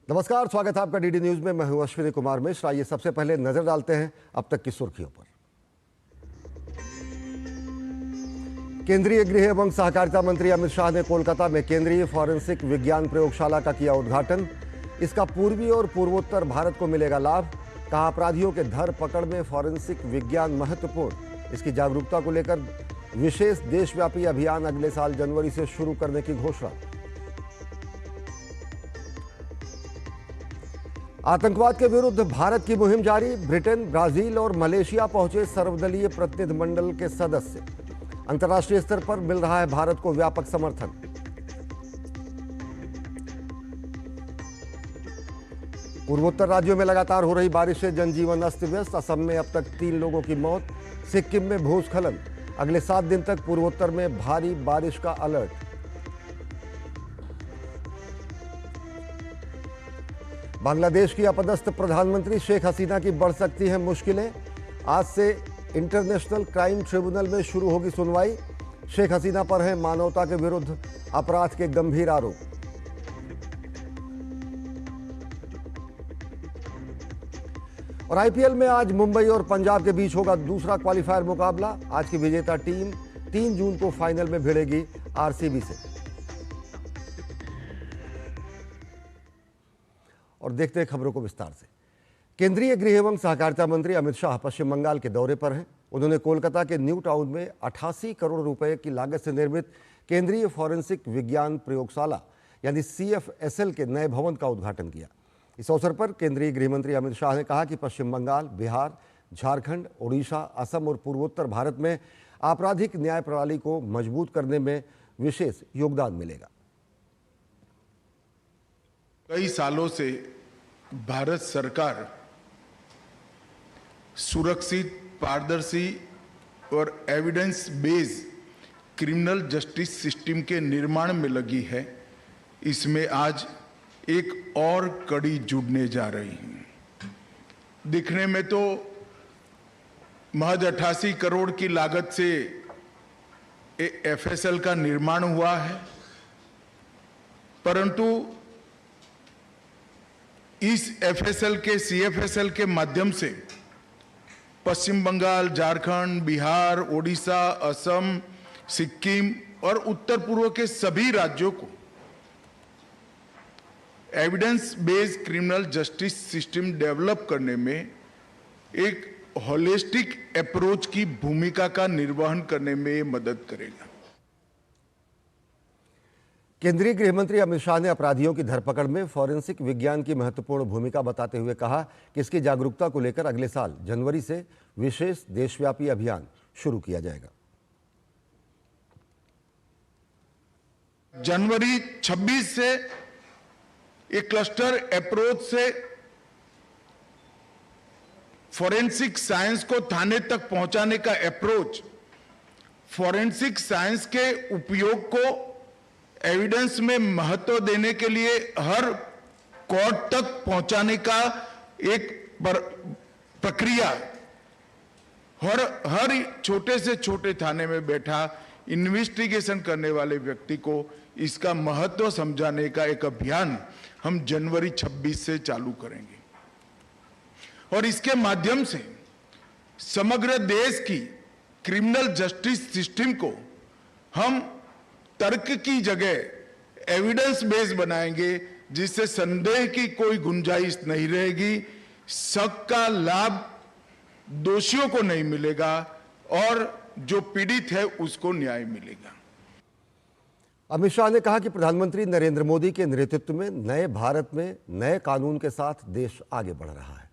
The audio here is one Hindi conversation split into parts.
नमस्कार, स्वागत है आपका डीडी न्यूज में। मैं हूं अश्विनी कुमार मिश्रा। आइए सबसे पहले नजर डालते हैं अब तक की सुर्खियों पर। केंद्रीय गृह एवं सहकारिता मंत्री अमित शाह ने कोलकाता में केंद्रीय फॉरेंसिक विज्ञान प्रयोगशाला का किया उद्घाटन। इसका पूर्वी और पूर्वोत्तर भारत को मिलेगा लाभ। कहा, अपराधियों के धर पकड़ में फॉरेंसिक विज्ञान महत्वपूर्ण। इसकी जागरूकता को लेकर विशेष देशव्यापी अभियान अगले साल जनवरी से शुरू करने की घोषणा। आतंकवाद के विरुद्ध भारत की मुहिम जारी। ब्रिटेन, ब्राजील और मलेशिया पहुंचे सर्वदलीय प्रतिनिधिमंडल के सदस्य। अंतर्राष्ट्रीय स्तर पर मिल रहा है भारत को व्यापक समर्थन। पूर्वोत्तर राज्यों में लगातार हो रही बारिश से जनजीवन अस्त व्यस्त। असम में अब तक 3 लोगों की मौत। सिक्किम में भूस्खलन। अगले 7 दिन तक पूर्वोत्तर में भारी बारिश का अलर्ट। बांग्लादेश की अपदस्थ प्रधानमंत्री शेख हसीना की बढ़ सकती हैं मुश्किलें। आज से इंटरनेशनल क्राइम ट्रिब्यूनल में शुरू होगी सुनवाई। शेख हसीना पर है मानवता के विरुद्ध अपराध के गंभीर आरोप। और आईपीएल में आज मुंबई और पंजाब के बीच होगा दूसरा क्वालिफायर मुकाबला। आज की विजेता टीम 3 जून को फाइनल में भिड़ेगी आरसीबी से। और देखते हैं खबरों को विस्तार से। केंद्रीय गृह एवं सहकारिता मंत्री अमित शाह पश्चिम बंगाल के दौरे पर हैं। उन्होंने कोलकाता के न्यू टाउन में 88 करोड़ रुपए की लागत से निर्मित केंद्रीय फॉरेंसिक विज्ञान प्रयोगशाला यानी CFSL के नए भवन का उद्घाटन किया। इस अवसर पर केंद्रीय गृह मंत्री अमित शाह ने कहा कि पश्चिम बंगाल, बिहार, झारखंड, ओडिशा, असम और पूर्वोत्तर भारत में आपराधिक न्याय प्रणाली को मजबूत करने में विशेष योगदान मिलेगा। कई सालों से भारत सरकार सुरक्षित, पारदर्शी और evidence based criminal justice system के निर्माण में लगी है। इसमें आज एक और कड़ी जुड़ने जा रही है। दिखने में तो महज 88 करोड़ की लागत से FSL का निर्माण हुआ है, परंतु इस FSL के CFSL के माध्यम से पश्चिम बंगाल, झारखंड, बिहार, ओडिशा, असम, सिक्किम और उत्तर पूर्व के सभी राज्यों को evidence based criminal justice system develop करने में एक होलिस्टिक अप्रोच की भूमिका का निर्वहन करने में मदद करेगा। केंद्रीय गृह मंत्री अमित शाह ने अपराधियों की धरपकड़ में फॉरेंसिक विज्ञान की महत्वपूर्ण भूमिका बताते हुए कहा कि इसकी जागरूकता को लेकर अगले साल जनवरी से विशेष देशव्यापी अभियान शुरू किया जाएगा। जनवरी 26 से एक क्लस्टर अप्रोच से फॉरेंसिक साइंस को थाने तक पहुंचाने का अप्रोच, फॉरेंसिक साइंस के उपयोग को एविडेंस में महत्व देने के लिए हर कोर्ट तक पहुंचाने का एक प्रक्रिया, हर छोटे से छोटे थाने में बैठा इन्वेस्टिगेशन करने वाले व्यक्ति को इसका महत्व समझाने का एक अभियान हम जनवरी 26 से चालू करेंगे। और इसके माध्यम से समग्र देश की क्रिमिनल जस्टिस सिस्टम को हम तर्क की जगह एविडेंस बेस्ड बनाएंगे, जिससे संदेह की कोई गुंजाइश नहीं रहेगी, शक का लाभ दोषियों को नहीं मिलेगा और जो पीड़ित है उसको न्याय मिलेगा। अमित शाह ने कहा कि प्रधानमंत्री नरेंद्र मोदी के नेतृत्व में नए भारत में नए कानून के साथ देश आगे बढ़ रहा है।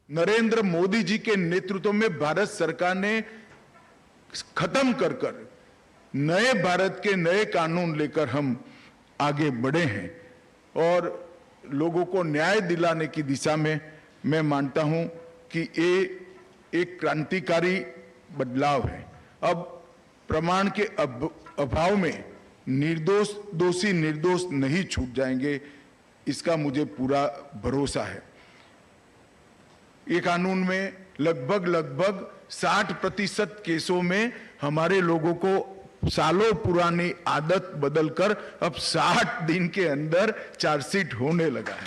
नरेंद्र मोदी जी के नेतृत्व में भारत सरकार ने खत्म कर नए भारत के नए कानून लेकर हम आगे बढ़े हैं और लोगों को न्याय दिलाने की दिशा में मैं मानता हूं कि ये एक क्रांतिकारी बदलाव है। अब प्रमाण के अभाव में दोषी निर्दोष नहीं छूट जाएंगे, इसका मुझे पूरा भरोसा है। ये कानून में लगभग 60% केसों में हमारे लोगों को सालों पुरानी आदत बदलकर अब 60 दिन के अंदर चार्जशीट होने लगा है।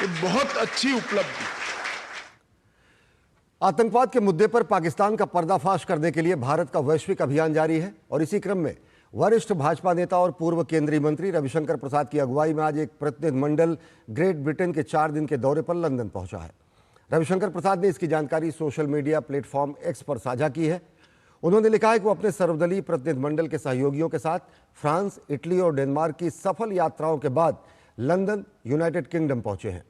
ये बहुत अच्छी उपलब्धि। आतंकवाद के मुद्दे पर पाकिस्तान का पर्दाफाश करने के लिए भारत का वैश्विक अभियान जारी है और इसी क्रम में वरिष्ठ भाजपा नेता और पूर्व केंद्रीय मंत्री रविशंकर प्रसाद की अगुवाई में आज एक प्रतिनिधिमंडल ग्रेट ब्रिटेन के 4 दिन के दौरे पर लंदन पहुंचा है। रविशंकर प्रसाद ने इसकी जानकारी सोशल मीडिया प्लेटफॉर्म एक्स पर साझा की है। उन्होंने लिखा है कि वो अपने सर्वदलीय प्रतिनिधिमंडल के सहयोगियों के साथ फ्रांस, इटली और डेनमार्क की सफल यात्राओं के बाद लंदन, यूनाइटेड किंगडम पहुंचे हैं।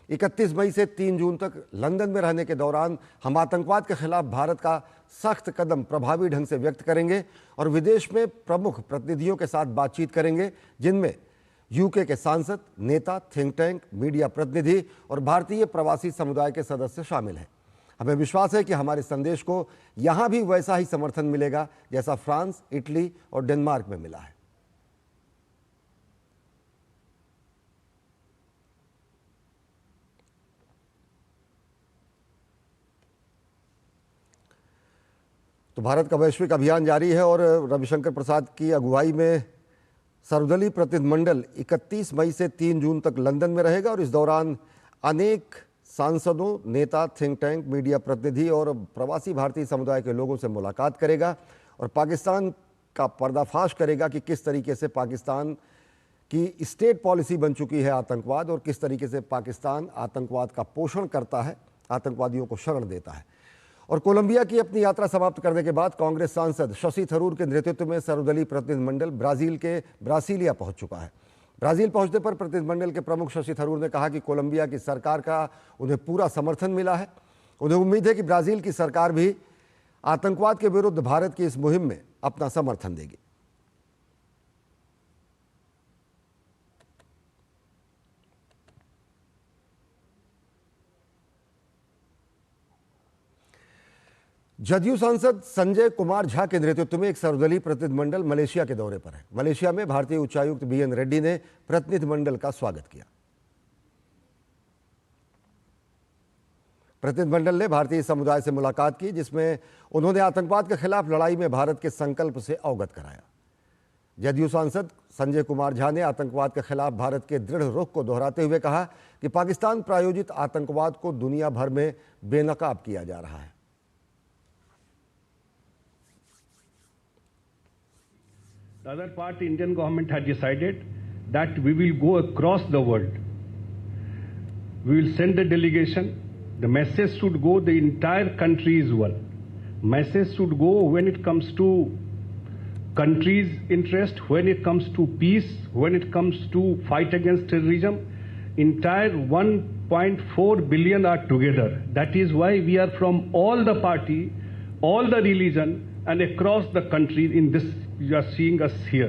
31 मई से 3 जून तक लंदन में रहने के दौरान हम आतंकवाद के खिलाफ भारत का सख्त कदम प्रभावी ढंग से व्यक्त करेंगे और विदेश में प्रमुख प्रतिनिधियों के साथ बातचीत करेंगे, जिनमें यूके के सांसद, नेता, थिंक टैंक, मीडिया प्रतिनिधि और भारतीय प्रवासी समुदाय के सदस्य शामिल हैं। हमें विश्वास है कि हमारे संदेश को यहां भी वैसा ही समर्थन मिलेगा जैसा फ्रांस, इटली और डेनमार्क में मिला है। तो भारत का वैश्विक अभियान जारी है और रविशंकर प्रसाद की अगुवाई में सर्वदलीय प्रतिनिधिमंडल 31 मई से 3 जून तक लंदन में रहेगा और इस दौरान अनेक सांसदों, नेता, थिंक टैंक, मीडिया प्रतिनिधि और प्रवासी भारतीय समुदाय के लोगों से मुलाकात करेगा और पाकिस्तान का पर्दाफाश करेगा कि किस तरीके से पाकिस्तान की स्टेट पॉलिसी बन चुकी है आतंकवाद और किस तरीके से पाकिस्तान आतंकवाद का पोषण करता है, आतंकवादियों को शरण देता है। और कोलंबिया की अपनी यात्रा समाप्त करने के बाद कांग्रेस सांसद शशि थरूर के नेतृत्व में सर्वदलीय प्रतिनिधिमंडल ब्राजील के ब्रासिलिया पहुंच चुका है। ब्राजील पहुंचने पर प्रतिनिधिमंडल के प्रमुख शशि थरूर ने कहा कि कोलंबिया की सरकार का उन्हें पूरा समर्थन मिला है। उन्हें उम्मीद है कि ब्राजील की सरकार भी आतंकवाद के विरुद्ध भारत की इस मुहिम में अपना समर्थन देगी। जदयू सांसद संजय कुमार झा के नेतृत्व में एक सर्वदलीय प्रतिनिधिमंडल मलेशिया के दौरे पर है। मलेशिया में भारतीय उच्चायुक्त बीएन रेड्डी ने प्रतिनिधिमंडल का स्वागत किया। प्रतिनिधिमंडल ने भारतीय समुदाय से मुलाकात की, जिसमें उन्होंने आतंकवाद के खिलाफ लड़ाई में भारत के संकल्प से अवगत कराया। जदयू सांसद संजय कुमार झा ने आतंकवाद के खिलाफ भारत के दृढ़ रुख को दोहराते हुए कहा कि पाकिस्तान प्रायोजित आतंकवाद को दुनिया भर में बेनकाब किया जा रहा है। The other part, Indian government had decided that we will go across the world. We will send a delegation. The message should go the entire country as well. Message should go when it comes to country's interest, when it comes to peace, when it comes to fight against terrorism. Entire 1.4 billion are together. That is why we are from all the party, all the religion, and across the country in this you are seeing us here.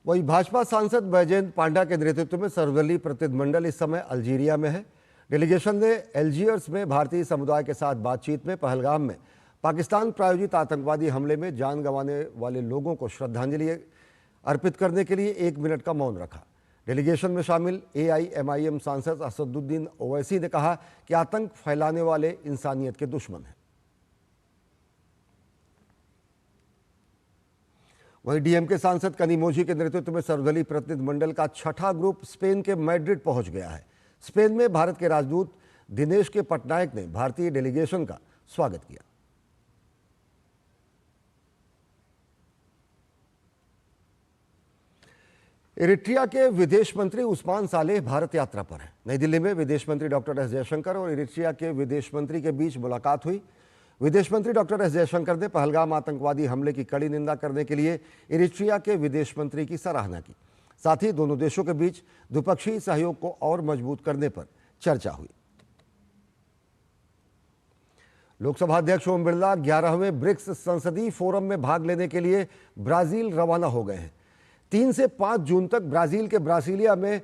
वही भाजपा सांसद बैजयंत पांडा के नेतृत्व में सर्वदलीय प्रतिनिधिमंडल इस समय अल्जीरिया में है। डेलीगेशन ने एल्जियर्स में भारतीय समुदाय के साथ बातचीत में पहलगाम में पाकिस्तान प्रायोजित आतंकवादी हमले में जान गंवाने वाले लोगों को श्रद्धांजलि अर्पित करने के लिए 1 मिनट का मौन रखा। डेलीगेशन में शामिल AIMIM सांसद असदुद्दीन ओवैसी ने कहा कि आतंक फैलाने वाले इंसानियत के दुश्मन हैं। वहीं डीएमके सांसद कनिमोझी के नेतृत्व में सर्वदलीय प्रतिनिधिमंडल का 6ठा ग्रुप स्पेन के मैड्रिड पहुंच गया है। स्पेन में भारत के राजदूत दिनेश के पटनायक ने भारतीय डेलीगेशन का स्वागत किया। इरिट्रिया के विदेश मंत्री उस्मान सालेह भारत यात्रा पर हैं। नई दिल्ली में विदेश मंत्री डॉक्टर एस जयशंकर और इरिट्रिया के विदेश मंत्री के बीच मुलाकात हुई। विदेश मंत्री डॉक्टर एस जयशंकर ने पहलगाम आतंकवादी हमले की कड़ी निंदा करने के लिए इरिट्रिया के विदेश मंत्री की सराहना की। साथ ही दोनों देशों के बीच द्विपक्षीय सहयोग को और मजबूत करने पर चर्चा हुई। लोकसभा अध्यक्ष ओम बिरला 11वें ब्रिक्स संसदीय फोरम में भाग लेने के लिए ब्राजील रवाना हो गए हैं। 3 से 5 जून तक ब्राजील के ब्रासिलिया में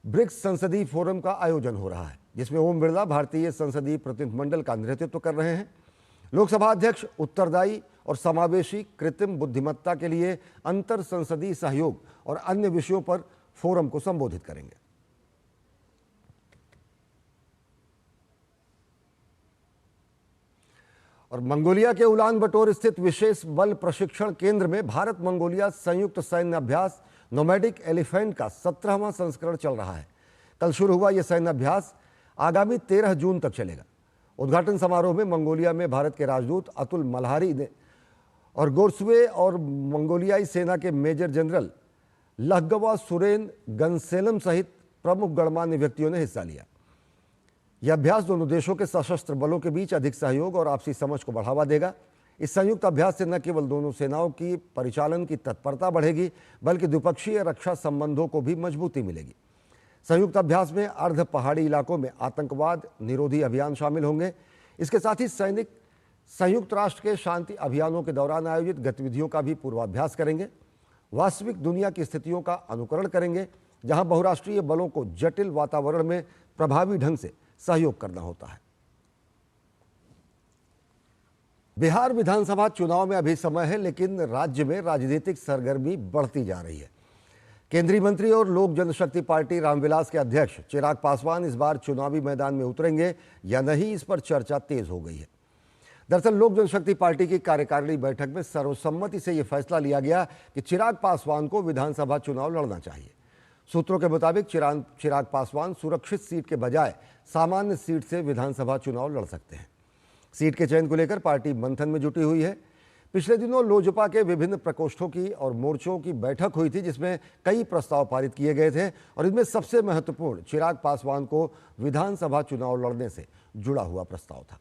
ब्रिक्स संसदीय फोरम का आयोजन हो रहा है, जिसमें ओम बिरला भारतीय संसदीय प्रतिनिधिमंडल का नेतृत्व कर रहे हैं। लोकसभा अध्यक्ष उत्तरदायी और समावेशी कृत्रिम बुद्धिमत्ता के लिए अंतर संसदीय सहयोग और अन्य विषयों पर फोरम को संबोधित करेंगे। और मंगोलिया के उलान बटोर स्थित विशेष बल प्रशिक्षण केंद्र में भारत मंगोलिया संयुक्त सैन्य अभ्यास नोमैडिक एलिफेंट का 17वां संस्करण चल रहा है। कल शुरू हुआ यह सैन्य अभ्यास आगामी 13 जून तक चलेगा। उद्घाटन समारोह में मंगोलिया में भारत के राजदूत अतुल मल्हारी ने और गोरसवे और मंगोलियाई सेना के मेजर जनरल लहगवा सुरेन गनसेलम सहित प्रमुख गणमान्य व्यक्तियों ने हिस्सा लिया। यह अभ्यास दोनों देशों के सशस्त्र बलों के बीच अधिक सहयोग और आपसी समझ को बढ़ावा देगा। इस संयुक्त अभ्यास से न केवल दोनों सेनाओं की परिचालन की तत्परता बढ़ेगी, बल्कि द्विपक्षीय रक्षा संबंधों को भी मजबूती मिलेगी। संयुक्त अभ्यास में अर्ध पहाड़ी इलाकों में आतंकवाद निरोधी अभियान शामिल होंगे। इसके साथ ही सैनिक संयुक्त राष्ट्र के शांति अभियानों के दौरान आयोजित गतिविधियों का भी पूर्वाभ्यास करेंगे। वास्तविक दुनिया की स्थितियों का अनुकरण करेंगे, जहां बहुराष्ट्रीय बलों को जटिल वातावरण में प्रभावी ढंग से सहयोग करना होता है। बिहार विधानसभा चुनाव में अभी समय है, लेकिन राज्य में राजनीतिक सरगर्मी बढ़ती जा रही है। केंद्रीय मंत्री और लोक जनशक्ति पार्टी रामविलास के अध्यक्ष चिराग पासवान इस बार चुनावी मैदान में उतरेंगे या नहीं, इस पर चर्चा तेज हो गई है। दरअसल लोक जनशक्ति पार्टी की कार्यकारिणी बैठक में सर्वसम्मति से यह फैसला लिया गया कि चिराग पासवान को विधानसभा चुनाव लड़ना चाहिए। सूत्रों के मुताबिक चिराग पासवान सुरक्षित सीट के बजाय सामान्य सीट से विधानसभा चुनाव लड़ सकते हैं। सीट के चयन को लेकर पार्टी मंथन में जुटी हुई है। पिछले दिनों लोजपा के विभिन्न प्रकोष्ठों की और मोर्चों की बैठक हुई थी, जिसमें कई प्रस्ताव पारित किए गए थे और इनमें सबसे महत्वपूर्ण चिराग पासवान को विधानसभा चुनाव लड़ने से जुड़ा हुआ प्रस्ताव था।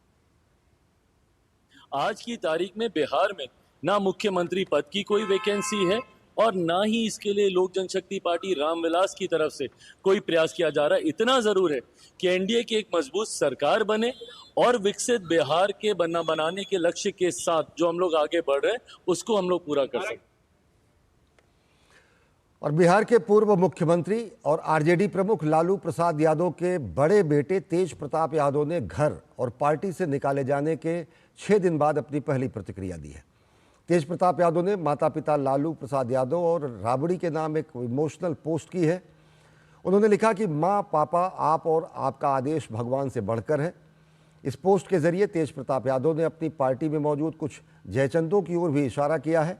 आज की तारीख में बिहार में ना मुख्यमंत्री पद की कोई वैकेंसी है और ना ही इसके लिए लोक जनशक्ति पार्टी रामविलास की तरफ से कोई प्रयास किया जा रहा है। इतना जरूर है कि एनडीए की एक मजबूत सरकार बने और विकसित बिहार के बनाने के लक्ष्य के साथ जो हम लोग आगे बढ़ रहे हैं उसको हम लोग पूरा कर सकें। और बिहार के पूर्व मुख्यमंत्री और आरजेडी प्रमुख लालू प्रसाद यादव के बड़े बेटे तेज प्रताप यादव ने घर और पार्टी से निकाले जाने के 6 दिन बाद अपनी पहली प्रतिक्रिया दी है। तेज प्रताप यादव ने माता पिता लालू प्रसाद यादव और राबड़ी के नाम एक इमोशनल पोस्ट की है। उन्होंने लिखा कि माँ पापा, आप और आपका आदेश भगवान से बढ़कर है। इस पोस्ट के जरिए तेज प्रताप यादव ने अपनी पार्टी में मौजूद कुछ जयचंदों की ओर भी इशारा किया है।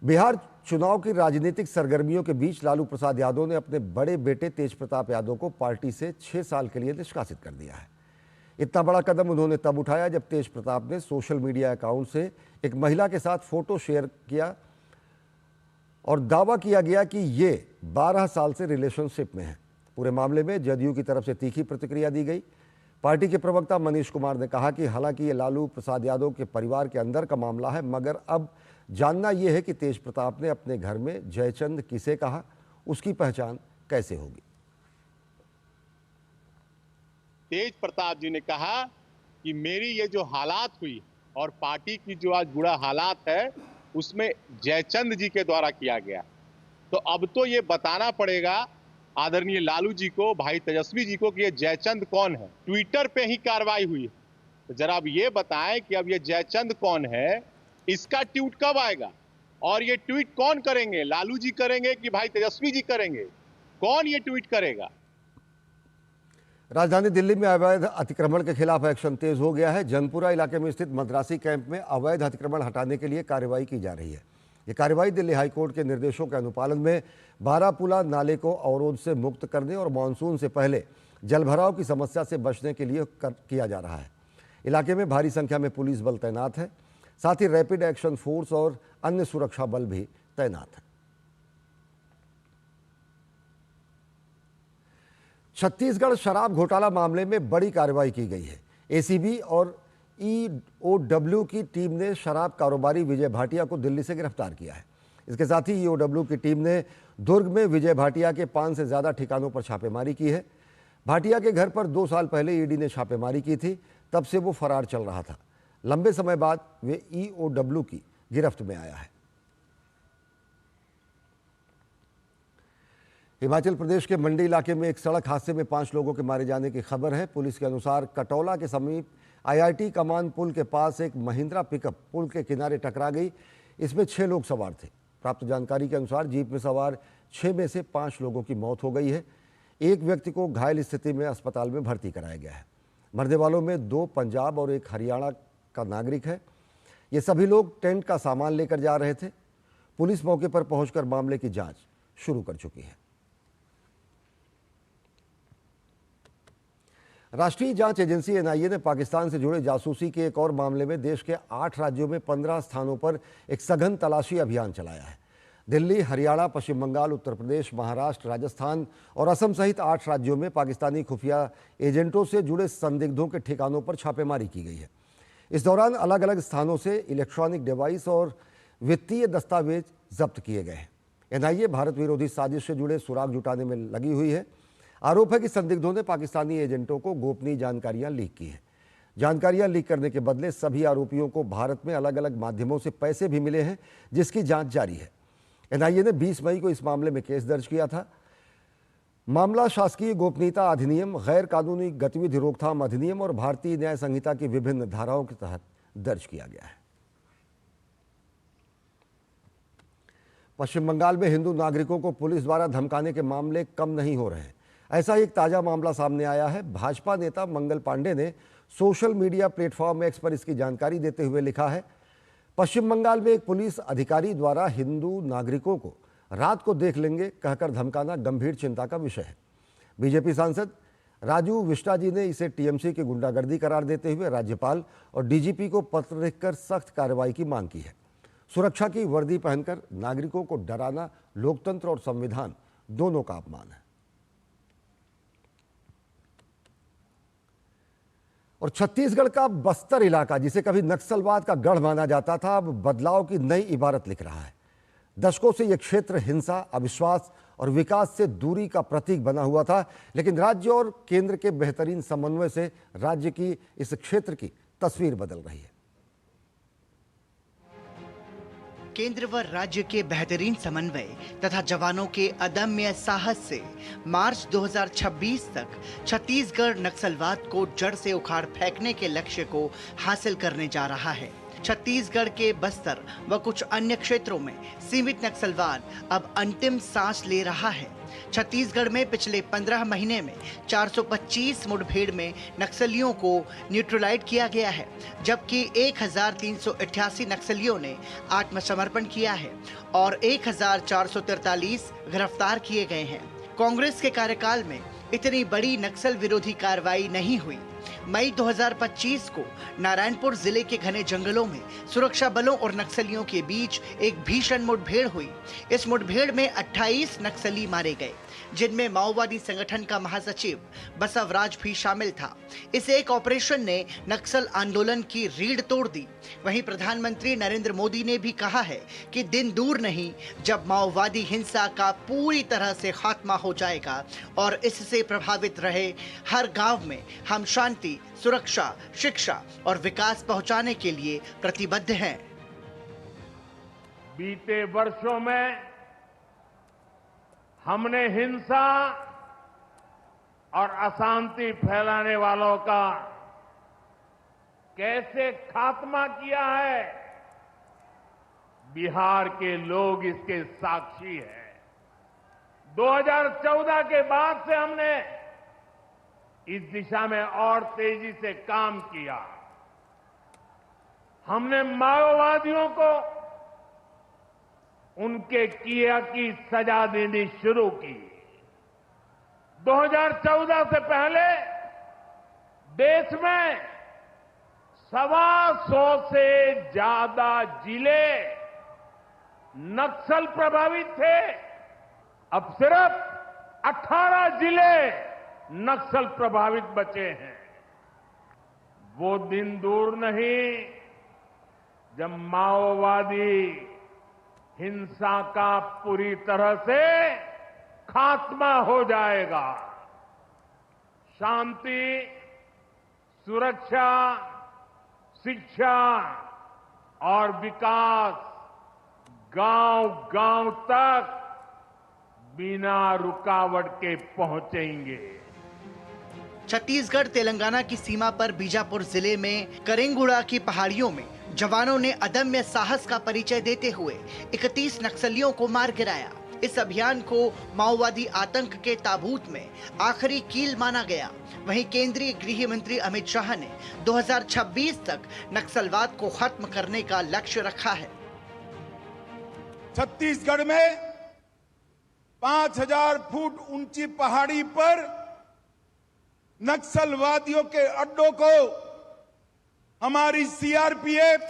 बिहार चुनाव की राजनीतिक सरगर्मियों के बीच लालू प्रसाद यादव ने अपने बड़े बेटे तेज प्रताप यादव को पार्टी से 6 साल के लिए निष्कासित कर दिया है। इतना बड़ा कदम उन्होंने तब उठाया जब तेज प्रताप ने सोशल मीडिया अकाउंट से एक महिला के साथ फोटो शेयर किया और दावा किया गया कि ये 12 साल से रिलेशनशिप में है। पूरे मामले में जदयू की तरफ से तीखी प्रतिक्रिया दी गई। पार्टी के प्रवक्ता मनीष कुमार ने कहा कि हालांकि ये लालू प्रसाद यादव के परिवार के अंदर का मामला है, मगर अब जानना यह है कि तेज प्रताप ने अपने घर में जयचंद किसे कहा, उसकी पहचान कैसे होगी। तेज प्रताप जी ने कहा कि मेरी ये जो हालात हुई और पार्टी की जो आज बुरा हालात है उसमें जयचंद जी के द्वारा किया गया। तो अब तो ये बताना पड़ेगा आदरणीय लालू जी को, भाई तेजस्वी जी को कि ये जयचंद कौन है। ट्विटर पे ही कार्रवाई हुई है, तो जरा अब ये बताएं कि अब ये जयचंद कौन है, इसका ट्वीट कब आएगा और ये ट्वीट कौन करेंगे, लालू जी करेंगे कि भाई तेजस्वी जी करेंगे, कौन ये ट्वीट करेगा। राजधानी दिल्ली में अवैध अतिक्रमण के खिलाफ एक्शन तेज हो गया है। जनपुरा इलाके में स्थित मद्रासी कैंप में अवैध अतिक्रमण हटाने के लिए कार्रवाई की जा रही है। ये कार्रवाई दिल्ली हाईकोर्ट के निर्देशों के अनुपालन में बारापुला नाले को अवरोध से मुक्त करने और मानसून से पहले जलभराव की समस्या से बचने के लिए किया जा रहा है। इलाके में भारी संख्या में पुलिस बल तैनात है, साथ ही रैपिड एक्शन फोर्स और अन्य सुरक्षा बल भी तैनात है। छत्तीसगढ़ शराब घोटाला मामले में बड़ी कार्रवाई की गई है। एसीबी और ईओडब्ल्यू की टीम ने शराब कारोबारी विजय भाटिया को दिल्ली से गिरफ्तार किया है। इसके साथ ही ईओडब्ल्यू की टीम ने दुर्ग में विजय भाटिया के 5 से ज्यादा ठिकानों पर छापेमारी की है। भाटिया के घर पर 2 साल पहले ईडी ने छापेमारी की थी, तब से वो फरार चल रहा था। लंबे समय बाद वे ईओडब्ल्यू की गिरफ्त में आया है। हिमाचल प्रदेश के मंडी इलाके में एक सड़क हादसे में 5 लोगों के मारे जाने की खबर है। पुलिस के अनुसार कटौला के समीप आईआईटी कमान पुल के पास एक महिंद्रा पिकअप पुल के किनारे टकरा गई। इसमें 6 लोग सवार थे। प्राप्त जानकारी के अनुसार जीप में सवार 6 में से 5 लोगों की मौत हो गई है। एक व्यक्ति को घायल स्थिति में अस्पताल में भर्ती कराया गया है। मरने वालों में 2 पंजाब और 1 हरियाणा का नागरिक है। ये सभी लोग टेंट का सामान लेकर जा रहे थे। पुलिस मौके पर पहुंचकर मामले की जांच शुरू कर चुकी है। राष्ट्रीय जांच एजेंसी एनआईए ने पाकिस्तान से जुड़े जासूसी के एक और मामले में देश के 8 राज्यों में 15 स्थानों पर एक सघन तलाशी अभियान चलाया है। दिल्ली, हरियाणा, पश्चिम बंगाल, उत्तर प्रदेश, महाराष्ट्र, राजस्थान और असम सहित 8 राज्यों में पाकिस्तानी खुफिया एजेंटों से जुड़े संदिग्धों के ठिकानों पर छापेमारी की गई है। इस दौरान अलग अलग स्थानों से इलेक्ट्रॉनिक डिवाइस और वित्तीय दस्तावेज जब्त किए गए हैं। एनआईए भारत विरोधी साजिश से जुड़े सुराग जुटाने में लगी हुई है। आरोप है कि संदिग्धों ने पाकिस्तानी एजेंटों को गोपनीय जानकारियां लीक की हैं। जानकारियां लीक करने के बदले सभी आरोपियों को भारत में अलग अलग माध्यमों से पैसे भी मिले हैं, जिसकी जांच जारी है। एनआईए ने 20 मई को इस मामले में केस दर्ज किया था। मामला शासकीय गोपनीयता अधिनियम, गैर कानूनी गतिविधि रोकथाम अधिनियम और भारतीय न्याय संहिता की विभिन्न धाराओं के तहत दर्ज किया गया है। पश्चिम बंगाल में हिंदू नागरिकों को पुलिस द्वारा धमकाने के मामले कम नहीं हो रहे हैं। ऐसा एक ताजा मामला सामने आया है। भाजपा नेता मंगल पांडे ने सोशल मीडिया प्लेटफॉर्म एक्स पर इसकी जानकारी देते हुए लिखा है, पश्चिम बंगाल में एक पुलिस अधिकारी द्वारा हिंदू नागरिकों को रात को देख लेंगे कहकर धमकाना गंभीर चिंता का विषय है। बीजेपी सांसद राजू विष्टा जी ने इसे टीएमसी की गुंडागर्दी करार देते हुए राज्यपाल और डीजीपी को पत्र लिखकर सख्त कार्रवाई की मांग की है। सुरक्षा की वर्दी पहनकर नागरिकों को डराना लोकतंत्र और संविधान दोनों का अपमान है। और छत्तीसगढ़ का बस्तर इलाका, जिसे कभी नक्सलवाद का गढ़ माना जाता था, अब बदलाव की नई इबारत लिख रहा है। दशकों से यह क्षेत्र हिंसा, अविश्वास और विकास से दूरी का प्रतीक बना हुआ था, लेकिन राज्य और केंद्र के बेहतरीन समन्वय से राज्य की इस क्षेत्र की तस्वीर बदल रही है। केंद्र व राज्य के बेहतरीन समन्वय तथा जवानों के अदम्य साहस से मार्च 2026 तक छत्तीसगढ़ नक्सलवाद को जड़ से उखाड़ फेंकने के लक्ष्य को हासिल करने जा रहा है। छत्तीसगढ़ के बस्तर व कुछ अन्य क्षेत्रों में सीमित नक्सलवाद अब अंतिम सांस ले रहा है। छत्तीसगढ़ में पिछले 15 महीने में 425 मुठभेड़ में नक्सलियों को न्यूट्रलाइज किया गया है, जबकि 1388 नक्सलियों ने आत्मसमर्पण किया है और 1443 गिरफ्तार किए गए हैं। कांग्रेस के कार्यकाल में इतनी बड़ी नक्सल विरोधी कार्रवाई नहीं हुई। मई 2025 को नारायणपुर जिले के घने जंगलों में सुरक्षा बलों और नक्सलियों के बीच एक भीषण मुठभेड़ हुई। इस मुठभेड़ में 28 नक्सली मारे गए, जिनमें माओवादी संगठन का महासचिव बसवराज भी शामिल था। इस एक ऑपरेशन ने नक्सल आंदोलन की रीढ़ तोड़ दी। वहीं प्रधानमंत्री नरेंद्र मोदी ने भी कहा है कि दिन दूर नहीं जब माओवादी हिंसा का पूरी तरह से खात्मा हो जाएगा और इससे प्रभावित रहे हर गांव में हम शांति, सुरक्षा, शिक्षा और विकास पहुंचाने के लिए प्रतिबद्ध हैं। बीते वर्षों में हमने हिंसा और अशांति फैलाने वालों का कैसे खात्मा किया है, बिहार के लोग इसके साक्षी हैं। 2014 के बाद से हमने इस दिशा में और तेजी से काम किया। हमने माओवादियों को उनके किया की सजा देनी शुरू की। 2014 से पहले देश में 125 से ज्यादा जिले नक्सल प्रभावित थे। अब सिर्फ 18 जिले नक्सल प्रभावित बचे हैं। वो दिन दूर नहीं जब माओवादी हिंसा का पूरी तरह से खात्मा हो जाएगा। शांति, सुरक्षा, शिक्षा और विकास गांव-गांव तक बिना रुकावट के पहुंचेंगे। छत्तीसगढ़ तेलंगाना की सीमा पर बीजापुर जिले में करेंगुड़ा की पहाड़ियों में जवानों ने अदम्य साहस का परिचय देते हुए 31 नक्सलियों को मार गिराया। इस अभियान को माओवादी आतंक के ताबूत में आखिरी कील माना गया। वहीं केंद्रीय गृह मंत्री अमित शाह ने 2026 तक नक्सलवाद को खत्म करने का लक्ष्य रखा है। छत्तीसगढ़ में 5000 फुट ऊंची पहाड़ी पर नक्सलवादियों के अड्डों को हमारी सीआरपीएफ,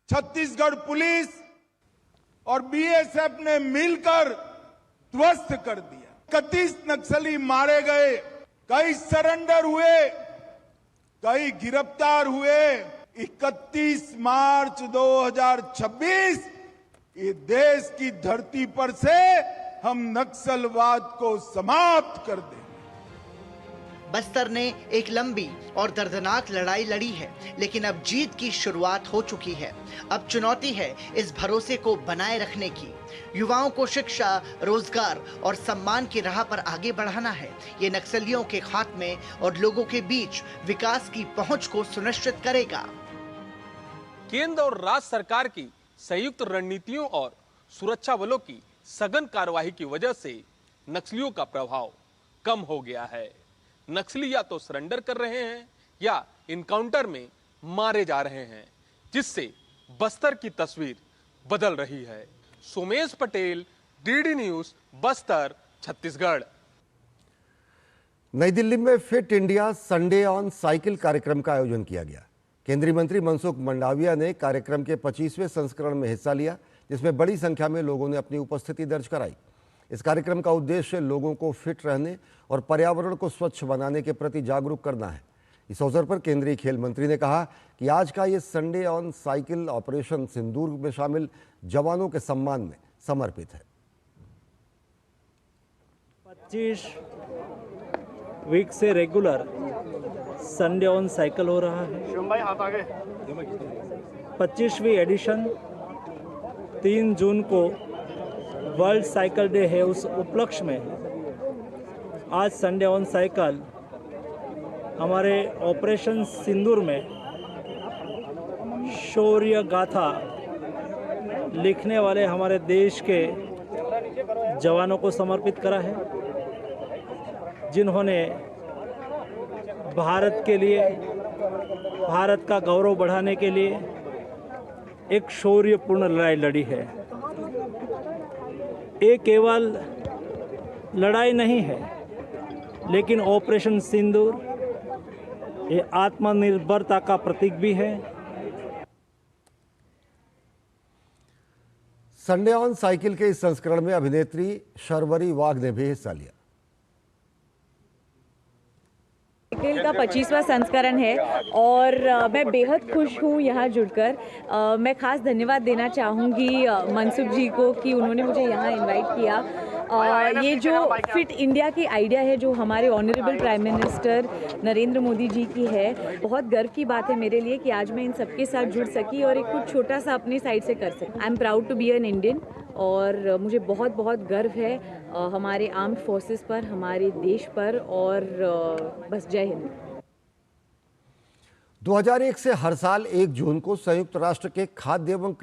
छत्तीसगढ़ पुलिस और बीएसएफ ने मिलकर ध्वस्त कर दिया। 31 नक्सली मारे गए, कई सरेंडर हुए, कई गिरफ्तार हुए। 31 मार्च 2026 ये देश की धरती पर से हम नक्सलवाद को समाप्त कर दें। बस्तर ने एक लंबी और दर्दनाक लड़ाई लड़ी है, लेकिन अब जीत की शुरुआत हो चुकी है। अब चुनौती है इस भरोसे को बनाए रखने की। युवाओं को शिक्षा, रोजगार और सम्मान की राह पर आगे बढ़ाना है। ये नक्सलियों के खात्मे और लोगों के बीच विकास की पहुंच को सुनिश्चित करेगा। केंद्र और राज्य सरकार की संयुक्त रणनीतियों और सुरक्षा बलों की सघन कार्रवाई की वजह से नक्सलियों का प्रभाव कम हो गया है। नक्सली या तो सरेंडर कर रहे हैं या इनकाउंटर में मारे जा रहे हैं, जिससे बस्तर की तस्वीर बदल रही है। Somesh Patel, DD news, Bastar, Chhattisgarh. नई दिल्ली में fit India Sunday on cycle कार्यक्रम का आयोजन किया गया। केंद्रीय मंत्री मनसुख मंडाविया ने कार्यक्रम के 25वें संस्करण में हिस्सा लिया, जिसमें बड़ी संख्या में लोगों ने अपनी उपस्थिति दर्ज कराई। इस कार्यक्रम का उद्देश्य लोगों को फिट रहने और पर्यावरण को स्वच्छ बनाने के प्रति जागरूक करना है। इस अवसर पर केंद्रीय खेल मंत्री ने कहा कि आज का ये संडे ऑन साइकिल ऑपरेशन सिंदूर में शामिल जवानों के सम्मान में समर्पित है। 25 वीक से रेगुलर संडे ऑन साइकिल हो रहा है। 25वीं एडिशन 3 जून को वर्ल्ड साइकिल डे है। उस उपलक्ष्य में आज संडे ऑन साइकिल हमारे ऑपरेशन सिंदूर में शौर्य गाथा लिखने वाले हमारे देश के जवानों को समर्पित करा है, जिन्होंने भारत के लिए, भारत का गौरव बढ़ाने के लिए एक शौर्यपूर्ण लड़ाई लड़ी है। ये केवल लड़ाई नहीं है, लेकिन ऑपरेशन सिंदूर ये आत्मनिर्भरता का प्रतीक भी है। संडे ऑन साइकिल के इस संस्करण में अभिनेत्री शर्वरी वाघ ने भी हिस्सा लिया। साइकिल का 25वां संस्करण है और मैं बेहद खुश हूँ यहाँ जुड़कर। मैं खास धन्यवाद देना चाहूँगी मनसुख जी को कि उन्होंने मुझे यहाँ इनवाइट किया। ये जो फिट इंडिया की आइडिया है, जो हमारे honourable prime minister Narendra Modi ji की है, बहुत गर्व की बात है मेरे लिए कि आज मैं इन सबके साथ जुड़ सकी और एक कुछ छोटा सा अपनी साइड से कर सकी। I am proud to be an Indian और मुझे बहुत बहुत गर्व है हमारे आर्म्ड फोर्सेस पर, हमारे देश पर। और बस जय हिंद। 2001 से हर साल 1 जून को संयुक्त राष्ट्र के खाद्य और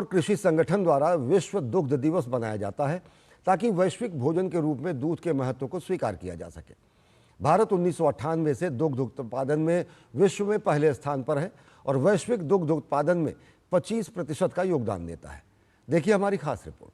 कृषि संगठन द्वारा विश्व दुग्ध दिवस मनाया जाता है, ताकि वैश्विक भोजन के रूप में दूध के महत्व को स्वीकार किया जा सके। भारत 1998 से दुग्ध उत्पादन में विश्व में पहले स्थान पर है और वैश्विक दुग्ध उत्पादन में 25% का योगदान देता है। देखिए हमारी खास रिपोर्ट।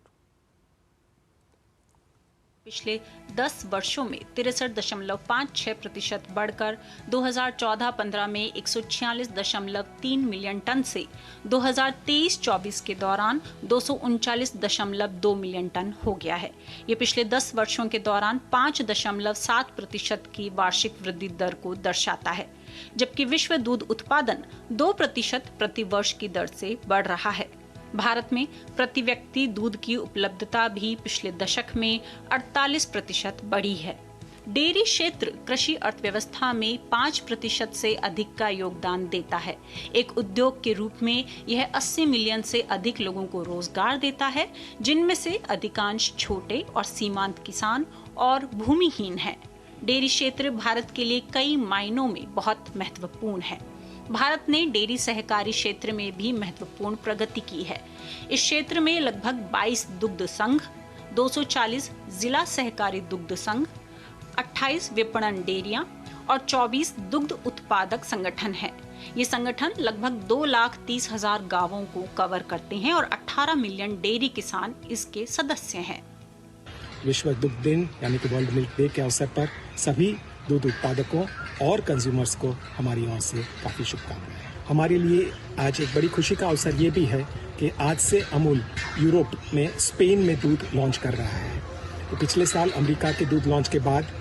पिछले 10 वर्षों में 63.56% बढ़कर 2014-15 में 146.3 मिलियन टन से 2023-24 के दौरान 239.2 मिलियन टन हो गया है। ये पिछले 10 वर्षों के दौरान 5.7% की वार्षिक वृद्धि दर को दर्शाता है, जबकि विश्व दूध उत्पादन 2% प्रति वर्ष की दर से बढ़ रहा है। भारत में प्रति व्यक्ति दूध की उपलब्धता भी पिछले दशक में 48% बढ़ी है। डेयरी क्षेत्र कृषि अर्थव्यवस्था में 5% से अधिक का योगदान देता है। एक उद्योग के रूप में यह 80 मिलियन से अधिक लोगों को रोजगार देता है, जिनमें से अधिकांश छोटे और सीमांत किसान और भूमिहीन हैं। डेयरी क्षेत्र भारत के लिए कई मायनों में बहुत महत्वपूर्ण है। भारत ने डेयरी सहकारी क्षेत्र में भी महत्वपूर्ण प्रगति की है। इस क्षेत्र में लगभग 22 दुग्ध संघ, 240 जिला सहकारी दुग्ध संघ, 28 विपणन डेयरियां और 24 दुग्ध उत्पादक संगठन हैं। ये संगठन लगभग 2,30,000 गांवों को कवर करते हैं और 18 मिलियन डेयरी किसान इसके सदस्य हैं। विश्व दुग्ध दिन यानी कि वर्ल्ड मिल्क डे के अवसर पर सभी दूध उत्पादकों और कंज्यूमर्स को हमारी ओर से काफ़ी शुभकामनाएं। हमारे लिए आज एक बड़ी खुशी का अवसर ये भी है कि आज से अमूल यूरोप में, स्पेन में दूध लॉन्च कर रहा है। तो पिछले साल अमेरिका के दूध लॉन्च के बाद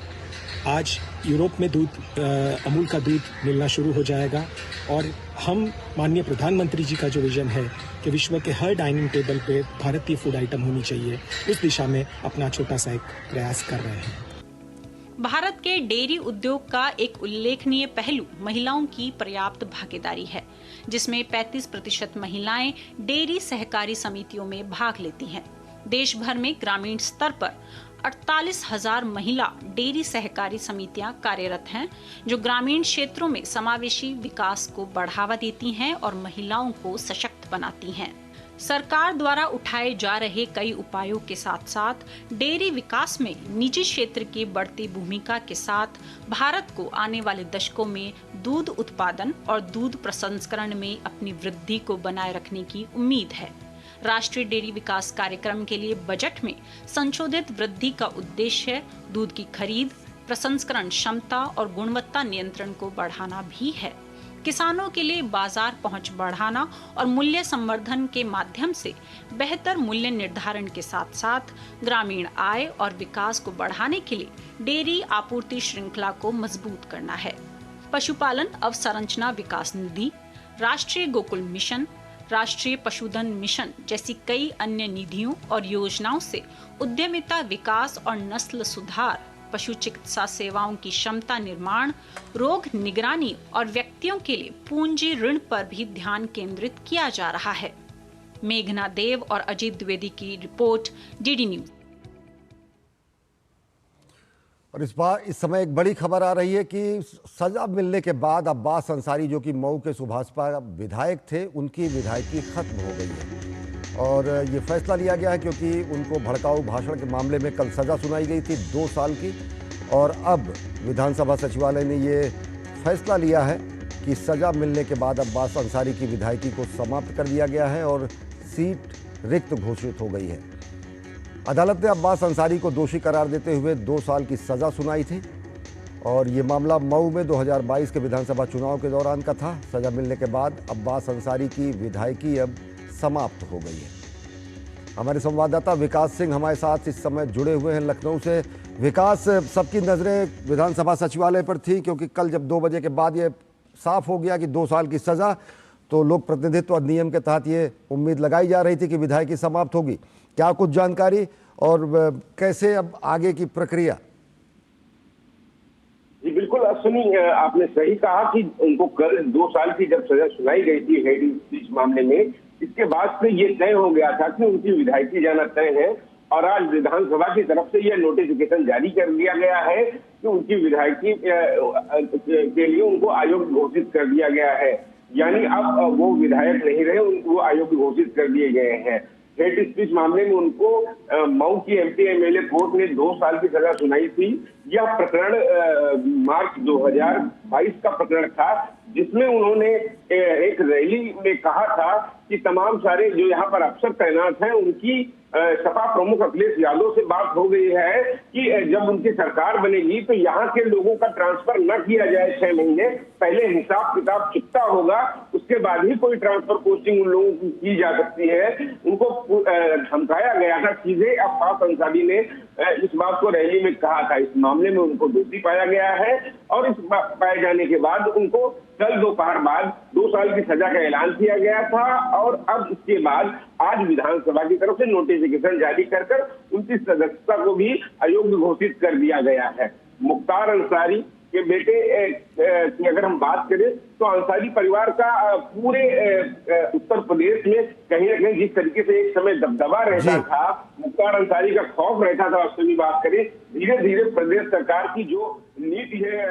आज यूरोप में अमूल का दूध मिलना शुरू हो जाएगा और हम माननीय प्रधानमंत्री जी का जो विजन है कि विश्व के हर डाइनिंग टेबल पे भारतीय फूड आइटम होनी चाहिए, उस दिशा में अपना छोटा सा एक प्रयास कर रहे हैं। भारत के डेयरी उद्योग का एक उल्लेखनीय पहलू महिलाओं की पर्याप्त भागीदारी है, जिसमें 35% महिलाएं डेयरी सहकारी समितियों में भाग लेती हैं। देश भर में ग्रामीण स्तर पर 48,000 महिला डेयरी सहकारी समितियां कार्यरत हैं, जो ग्रामीण क्षेत्रों में समावेशी विकास को बढ़ावा देती हैं और महिलाओं को सशक्त बनाती हैं। सरकार द्वारा उठाए जा रहे कई उपायों के साथ साथ डेयरी विकास में निजी क्षेत्र की बढ़ती भूमिका के साथ भारत को आने वाले दशकों में दूध उत्पादन और दूध प्रसंस्करण में अपनी वृद्धि को बनाए रखने की उम्मीद है। राष्ट्रीय डेयरी विकास कार्यक्रम के लिए बजट में संशोधित वृद्धि का उद्देश्य दूध की खरीद, प्रसंस्करण क्षमता और गुणवत्ता नियंत्रण को बढ़ाना भी है। किसानों के लिए बाजार पहुंच बढ़ाना और मूल्य संवर्धन के माध्यम से बेहतर मूल्य निर्धारण के साथ साथ ग्रामीण आय और विकास को बढ़ाने के लिए डेयरी आपूर्ति श्रृंखला को मजबूत करना है। पशुपालन अवसंरचना विकास निधि, राष्ट्रीय गोकुल मिशन, राष्ट्रीय पशुधन मिशन जैसी कई अन्य निधियों और योजनाओं से उद्यमिता विकास और नस्ल सुधार, पशु चिकित्सा सेवाओं की क्षमता निर्माण, रोग निगरानी और व्यक्तियों के लिए पूंजी ऋण पर भी ध्यान केंद्रित किया जा रहा है। मेघना देव और अजीत द्विवेदी की रिपोर्ट, डीडी न्यूज। और इस समय एक बड़ी खबर आ रही है कि सजा मिलने के बाद अब्बास अंसारी, जो कि मऊ के सुभाषपा विधायक थे, उनकी विधायकी खत्म हो गई है। और ये फैसला लिया गया है क्योंकि उनको भड़काऊ भाषण के मामले में कल सजा सुनाई गई थी 2 साल की, और अब विधानसभा सचिवालय ने ये फैसला लिया है कि सजा मिलने के बाद अब्बास अंसारी की विधायकी को समाप्त कर दिया गया है और सीट रिक्त घोषित हो गई है। अदालत ने अब्बास अंसारी को दोषी करार देते हुए 2 साल की सजा सुनाई थी और ये मामला मऊ में 2022 के विधानसभा चुनाव के दौरान का था। सजा मिलने के बाद अब्बास अंसारी की विधायकी अब समाप्त हो गई है। हमारे संवाददाता विकास सिंह हमारे साथ इस समय जुड़े हुए हैं लखनऊ से। विकास, सबकी नज़रें विधानसभा सचिवालय पर थी क्योंकि कल जब 2 बजे के बाद ये साफ हो गया कि 2 साल की सज़ा, तो लोक प्रतिनिधित्व अधिनियम के तहत ये उम्मीद लगाई जा रही थी कि विधायकी समाप्त होगी। क्या कुछ जानकारी और कैसे अब आगे की प्रक्रिया? जी बिल्कुल अश्विनी, आपने सही कहा कि उनको कल 2 साल की जब सजा सुनाई गई थी हेड स्पीच मामले में, इसके बाद से ये तय हो गया था कि उनकी विधायकी जाना तय है और आज विधानसभा की तरफ से यह नोटिफिकेशन जारी कर दिया गया है कि उनकी विधायकी के लिए उनको अयोग्य घोषित कर दिया गया है। यानी अब वो विधायक नहीं रहे, वो अयोग्य घोषित कर दिए गए हैं। हेड स्पीच मामले में उनको मऊ की एमपी एमएलए कोर्ट ने 2 साल की सजा सुनाई थी। यह प्रकरण मार्च 2022 का प्रकरण था, जिसमें उन्होंने एक रैली में कहा था कि तमाम सारे जो यहाँ पर अफसर तैनात हैं उनकी सपा प्रमुख अखिलेश यादव से बात हो गई है कि जब उनकी सरकार बनेगी तो यहाँ के लोगों का ट्रांसफर न किया जाए 6 महीने पहले, हिसाब किताब चुकता होगा, उसके बाद ही कोई ट्रांसफर पोस्टिंग उन लोगों की जा सकती है। उनको धमकाया गया था सीधे। अब्बास अंसारी ने इस बात को रैली में कहा था। इस मामले में उनको दोषी पाया गया है और इस पाए जाने के बाद उनको कल दोपहर बाद 2 साल की सजा का ऐलान किया गया था और अब इसके बाद आज विधानसभा की तरफ से नोटिफिकेशन जारी कर उनकी सदस्यता को भी अयोग्य घोषित कर दिया गया है। मुख्तार अंसारी, के बेटे की अगर हम बात करें तो अंसारी परिवार का पूरे उत्तर प्रदेश में कहीं ना कहीं जिस तरीके से एक समय दबदबा रहता था, मुख्तार अंसारी का खौफ रहता था, उससे भी बात करें, धीरे धीरे प्रदेश सरकार की जो नीति है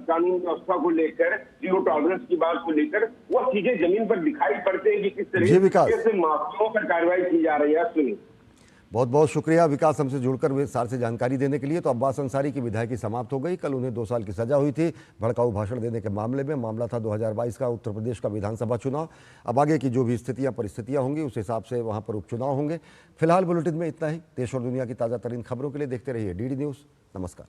कानून व्यवस्था को लेकर, जीरो टॉलरेंस की बात को लेकर, वो चीजें जमीन पर दिखाई पड़ते हैं कि किस तरीके से माफियाओं पर कार्रवाई की जा रही है। सुनिए। बहुत बहुत शुक्रिया विकास, हमसे जुड़कर विस्तार से जानकारी देने के लिए। तो अब्बास अंसारी की विधायकी समाप्त हो गई। कल उन्हें 2 साल की सजा हुई थी भड़काऊ भाषण देने के मामले में। मामला था 2022 का उत्तर प्रदेश का विधानसभा चुनाव। अब आगे की जो भी स्थितियां परिस्थितियां होंगी उस हिसाब से वहां पर उपचुनाव होंगे। फिलहाल बुलेटिन में इतना ही। देश और दुनिया की ताज़ा तरीन खबरों के लिए देखते रहिए DD न्यूज़। नमस्कार।